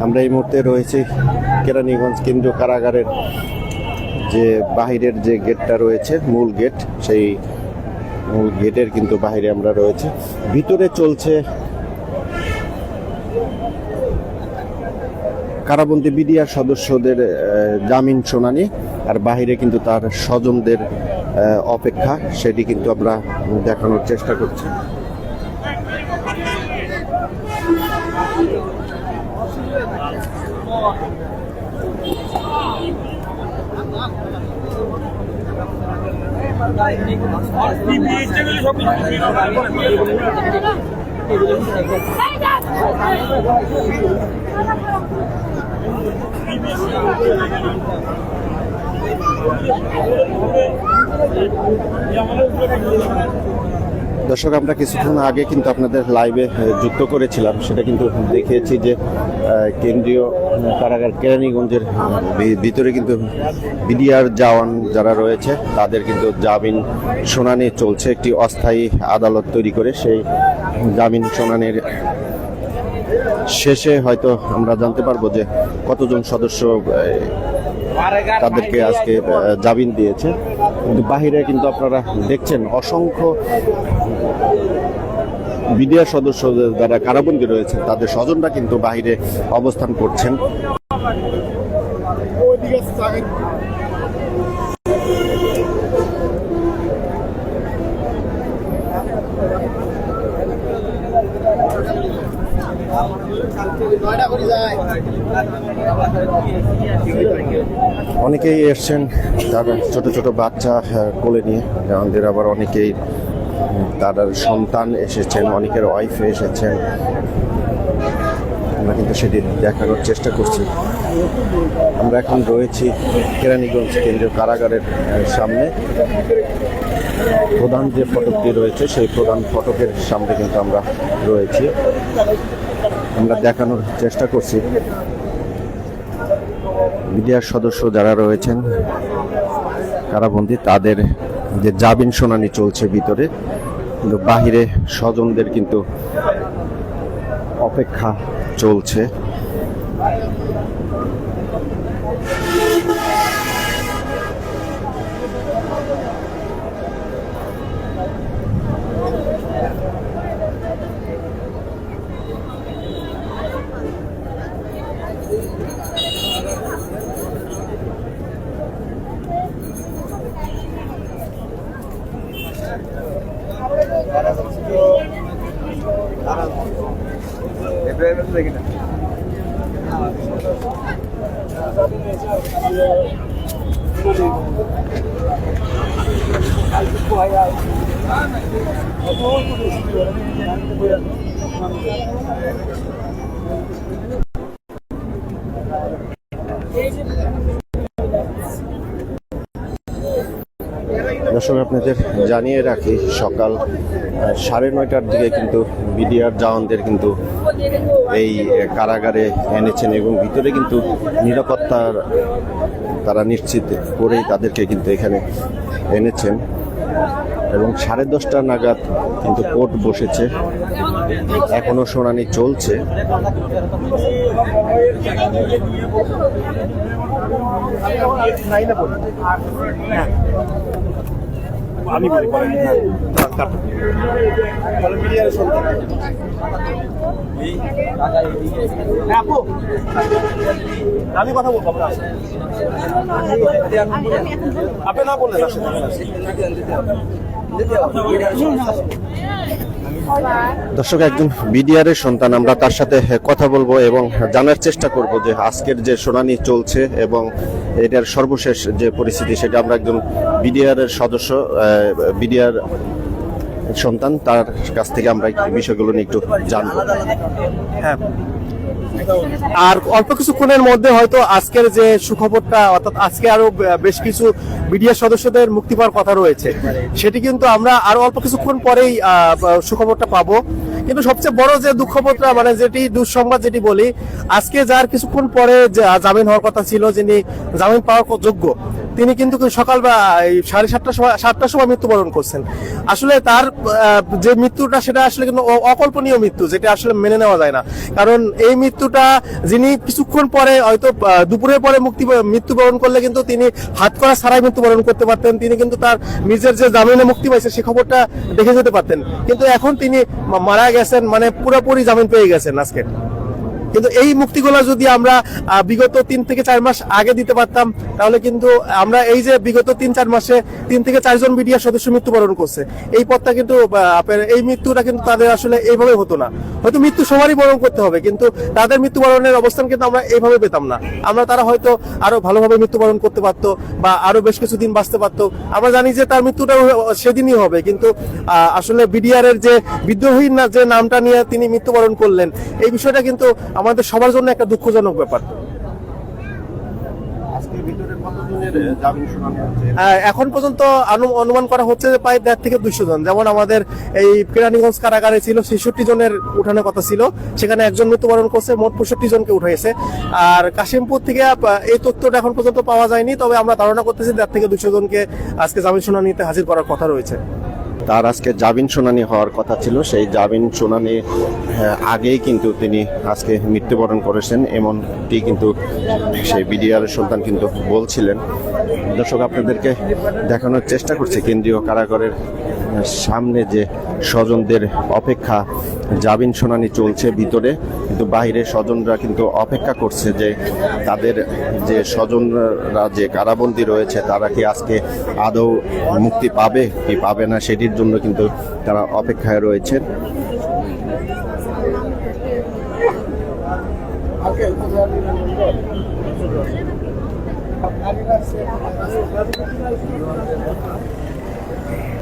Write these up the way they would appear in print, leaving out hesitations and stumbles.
আমরা এই মুহূর্তে রয়েছি কেরানীগঞ্জ কেন্দ্রীয় কারাগারের যে বাহিরের যে গেটটা রয়েছে, মূল গেট, সেই মূল গেটের কিন্তু বাহিরে আমরা রয়েছে। ভিতরে চলছে কারাবন্দী বিডিআর সদস্যদের জামিন শুনানি, আর বাহিরে কিন্তু তার স্বজনদের অপেক্ষা, সেটি কিন্তু আমরা দেখানোর চেষ্টা করছি। দর্শক, আমরা কিছুক্ষণ আগে কিন্তু আপনাদের লাইভে যুক্ত করেছিলাম, সেটা কিন্তু দেখিয়েছি যে কেন্দ্রীয় কারাগার কেরানীগঞ্জের ভিতরে কিন্তু বিডিআর জওয়ান যারা রয়েছে তাদের কিন্তু জামিন শুনানি চলছে। একটি অস্থায়ী আদালত তৈরি করে সেই জামিন শুনানির শেষে হয়তো আমরা জানতে পারবো যে কতজন সদস্য তাদেরকে আজকে জামিন দিয়েছে। কিন্তু বাহিরে কিন্তু আপনারা দেখছেন অসংখ্য বিডিআর সদস্য যারা কারাবন্দী রয়েছে তাদের স্বজনরা কিন্তু বাহিরে অবস্থান করছেন। অনেকেই এসছেন তারা ছোট ছোট বাচ্চা কোলে নিয়ে, আমাদের আবার অনেকেই তার সন্তান এসেছেন, অনেকের ওয়াইফ এসেছেন। আমরা কিন্তু সেটি দেখানোর চেষ্টা করছি। আমরা এখন রয়েছি কেরানীগঞ্জ কেন্দ্রীয় কারাগারের সামনে। প্রধান যে ফটকটি রয়েছে সেই প্রধান ফটকের সামনে কিন্তু আমরা রয়েছি। আমরা দেখানোর চেষ্টা করছি বিডিআর সদস্য যারা রয়েছেন কারাবন্দী তাদের যে জামিন শুনানি চলছে ভিতরে, কিন্তু বাহিরে স্বজনদের কিন্তু অপেক্ষা চলছে। দর্শক, আপনাদের জানিয়ে রাখি সকাল 9:30টার দিকে কিন্তু বিডিআর জওয়ানদের কিন্তু এই কারাগারে এনেছেন এবং ভিতরে কিন্তু নিরাপত্তার তারা নিশ্চিত করেই তাদেরকে কিন্তু এখানে এনেছেন এবং 10:30 নাগাদ কিন্তু কোর্ট বসেছে। এখনো শুনানি চলছে। আমি বলি আমি কথা বলবো, আপনি না বললেন দর্শক, একজন বিডিআর এর সন্তান, আমরা তার সাথে কথা বলবো এবং জানার চেষ্টা করব যে আজকের যে শুনানি চলছে এবং এটার সর্বশেষ যে পরিস্থিতি সেটা আমরা একজন বিডিআর এর সদস্য, বিডিআর সন্তান, তার কাছ থেকে আমরা এই বিষয়গুলো নিয়ে একটু জানবো। হ্যাঁ, আর অল্প কিছুক্ষণের মধ্যে হয়তো আজকের যে সুখবরটা, অর্থাৎ আজকে আরো বেশ কিছু বিডিআর সদস্যদের মুক্তি পাওয়ার কথা রয়েছে, সেটি কিন্তু আমরা আরো অল্প কিছুক্ষণ পরেই সুখবরটা পাবো। কিন্তু সবচেয়ে বড় যে দুঃখপত্রা মানে যেটি দুঃসংবাদ যেটি বলি, আজকে যার কিছুক্ষণ পরে জামিন হওয়ার কথা ছিল, যিনি জামিন পাওয়ার যোগ্য, তিনি কিন্তু সকাল বা 7:30টার সময় মৃত্যুবরণ করছেন। আসলে তার যে মৃত্যুটা সেটা আসলে কিন্তু অকল্পনীয় মৃত্যু, যেটা আসলে মেনে নেওয়া যায় না। কারণ এই মৃত্যুটা যিনি কিছুক্ষণ পরে হয়তো দুপুরের পরে মৃত্যুবরণ করলে কিন্তু তিনি হাতকড়া ছাড়াই মৃত্যুবরণ করতে পারতেন, তিনি কিন্তু তার নিজের যে জামিনে মুক্তি পাইছে সে খবরটা দেখে যেতে পারতেন। কিন্তু এখন তিনি মারা গেছেন, মানে পুরোপুরি জামিন পেয়ে গেছেন আজকে। কিন্তু এই মুক্তিগুলো যদি আমরা বিগত 3 থেকে 4 মাস আগে দিতে পারতাম, তাহলে কিন্তু আমরা এই যে বিগত 3-4 মাসে 3 থেকে 4 জন বিডিআর সদস্য মৃত্যুবরণ করছে, এই পথটা কিন্তু এই মৃত্যুটা কিন্তু তাদের আসলে এইভাবে হতো না। হয়তো মৃত্যু সবারই বরণ করতে হবে, কিন্তু তাদের মৃত্যুবরণের অবস্থান কিন্তু আমরা এইভাবে পেতাম না। তারা হয়তো আরো ভালোভাবে মৃত্যুবরণ করতে পারতো বা আরো বেশ কিছুদিন বাঁচতে পারতো। আমরা জানি যে তার মৃত্যুটা সেদিনই হবে, কিন্তু আসলে বিডিআর এর যে বিদ্রোহী যে নামটা নিয়ে তিনি মৃত্যুবরণ করলেন, এই বিষয়টা কিন্তু আমাদের সবার জন্য একটা দুঃখজনক ব্যাপার। এখন পর্যন্ত অনুমান করা হচ্ছে যে প্রায় 1.5 থেকে 200 জন। যেমন আমাদের এই কেরানীগঞ্জ কারাগারে ছিল 66 জনের উঠানোর কথা ছিল, সেখানে একজন মৃত্যুবরণ করছে, মোট 65 জনকে উঠাইছে। আর কাশিমপুর থেকে এই তথ্যটা এখন পর্যন্ত পাওয়া যায়নি, তবে আমরা ধারণা করতেছি 1.5 থেকে 200 জনকে আজকে জামিন শুনানিতে হাজির করার কথা রয়েছে। তার আজকে জামিন শুনানি হওয়ার কথা ছিল, সেই জামিন শুনানি আগেই কিন্তু তিনি আজকে মৃত্যুবরণ করেছেন, এমনটি কিন্তু সেই বিডিআর সুলতান কিন্তু বলছিলেন। দর্শক, আপনাদেরকে দেখানোর চেষ্টা করছি কেন্দ্রীয় কারাগারের সামনে যে স্বজনদের অপেক্ষা, জামিন শুনানি চলছে ভিতরে, কিন্তু বাইরে স্বজনরা কিন্তু অপেক্ষা করছে যে তাদের যে স্বজনরা যে কারাবন্দী রয়েছে তারা কি আজকে আদৌ মুক্তি পাবে কি পাবে না, সেটির জন্য কিন্তু তারা অপেক্ষায় রয়েছেন।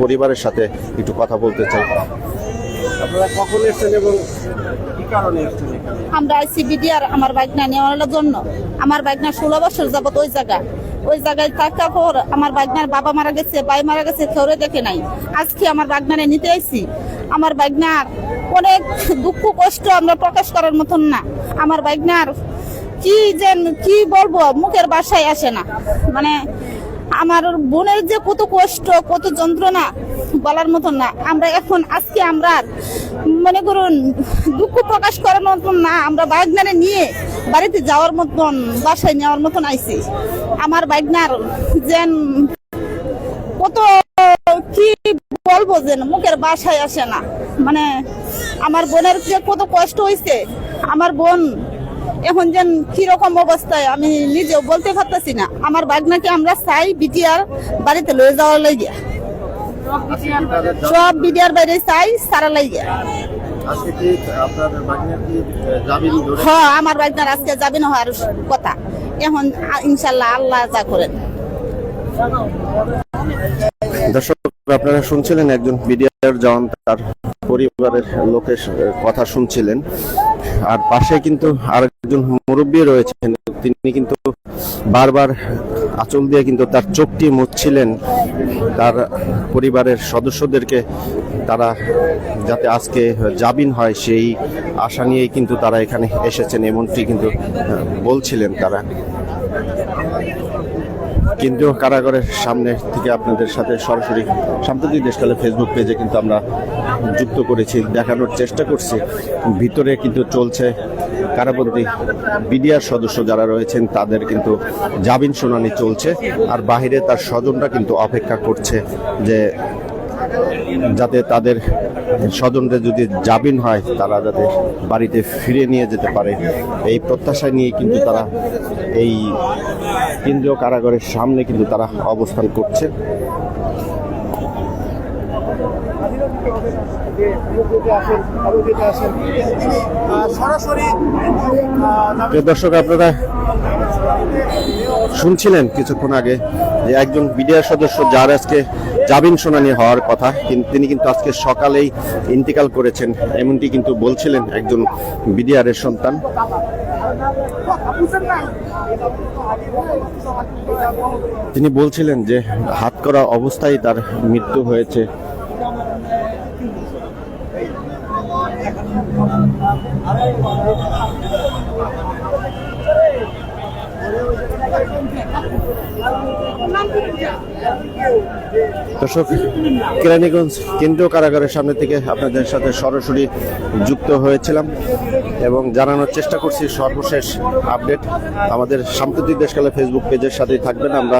পরিবারের সাথে একটু কথা বলতে চাই। আপনারা কখন এসেছেন এবং কি কারণে এসেছেন? আমরা আইসি বিডিআর আমার বাইকনা নেওয়ার জন্য। আমার বাইকনা 16 বছর যাবত ওই জায়গায় থাকার পর আমার বাইকনার বাবা মারা গেছে, ভাই মারা গেছে, কেউ দেখে নাই। আজকে আমার বাইকনারে নিতে আইছি। আমার বাইকনার অনেক দুঃখ কষ্ট আমরা প্রকাশ করার মতন না। আমার বাইকনার কি বলবো, মুখের ভাষায় আসে না। মানে আমার বোনের যে কত কষ্ট, কত যন্ত্রণা বলার মতন না। আমরা এখন আজকে আমরা মনে করুন দুঃখ প্রকাশ করার মতন না, আমরা বাইকনারে নিয়ে বাড়িতে যাওয়ার মতন, বাসায় নেওয়ার মতন আইছি। আমার বাইকনার যেন কত কি বলবো, যেন মুখের ভাষায় আসে না। মানে আমার বোনের যে কত কষ্ট হয়েছে, আমার বোন এখন যেন কিরকম অবস্থায় আমি নিজেও বলতে পারতেছি না। আমার বাগনাকে আমরা চাই বিটিআর বাড়িতে লয়ে যাওয়ার লাগিয়া, সব বিটিআর বাইরে চাই সারা লাগিয়া। হ্যাঁ, আমার বাগনার আজকে জামিন হওয়ার কথা। এখন ইনশাল্লাহ আল্লাহ যা করেন। দর্শক, আপনারা শুনছিলেন একজন বিডিআর জওয়ান তার পরিবারের লোকের কথা শুনছিলেন, আর পাশে কিন্তু আরেকজন মুরব্বী রয়েছেন, তিনি কিন্তু বারবার আঁচল দিয়ে কিন্তু তার চোখটি মুছছিলেন তার পরিবারের সদস্যদেরকে, তারা যাতে আজকে জামিন হয় সেই আশা নিয়েই কিন্তু তারা এখানে এসেছেন, এমনটি কিন্তু বলছিলেন তারা। কেন্দ্রীয় কারাগারের সামনে থেকে আপনাদের সাথে সরাসরি সাম্প্রতিক দেশকালে ফেসবুক পেজে কিন্তু আমরা যুক্ত করেছি, দেখানোর চেষ্টা করছি ভিতরে কিন্তু চলছে কারাবন্দী বিডিআর সদস্য যারা রয়েছেন তাদের কিন্তু জামিন শুনানি চলছে, আর বাহিরে তার স্বজনরা কিন্তু অপেক্ষা করছে যে যাতে তাদের স্বজনদের যদি জামিন হয় তারা যাতে বাড়িতে ফিরে নিয়ে যেতে পারে, এই প্রত্যাশা নিয়ে কিন্তু তারা এই কেন্দ্রীয় কারাগারের সামনে কিন্তু তারা অবস্থান করছে। দর্শক, আপনারা শুনছিলেন কিছুক্ষণ আগে যে একজন বিডিআর সদস্য যার আজকে জামিন শুনানি হওয়ার কথা, তিনি কিন্তু আজকে সকালেই ইন্তেকাল করেছেন, এমনটি কিন্তু বলছিলেন একজন বিডিআর এর সন্তান। তিনি বলছিলেন যে হাতকড়া অবস্থায় তার মৃত্যু হয়েছে। দর্শক, কেরানীগঞ্জ কেন্দ্রীয় কারাগারের সামনে থেকে আপনাদের সাথে সরাসরি যুক্ত হয়েছিলাম এবং জানানোর চেষ্টা করছি সর্বশেষ আপডেট। আমাদের সাম্প্রতিক দেশকালে ফেসবুক পেজের সাথেই থাকবেন। আমরা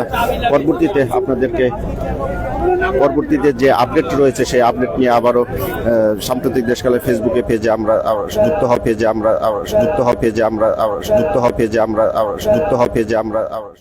পরবর্তীতে যে আপডেট রয়েছে সেই আপডেট নিয়ে আবারও সাম্প্রতিক দেশকালে ফেসবুকে পেজে আমরা যুক্ত হওয়া পেজে আমরা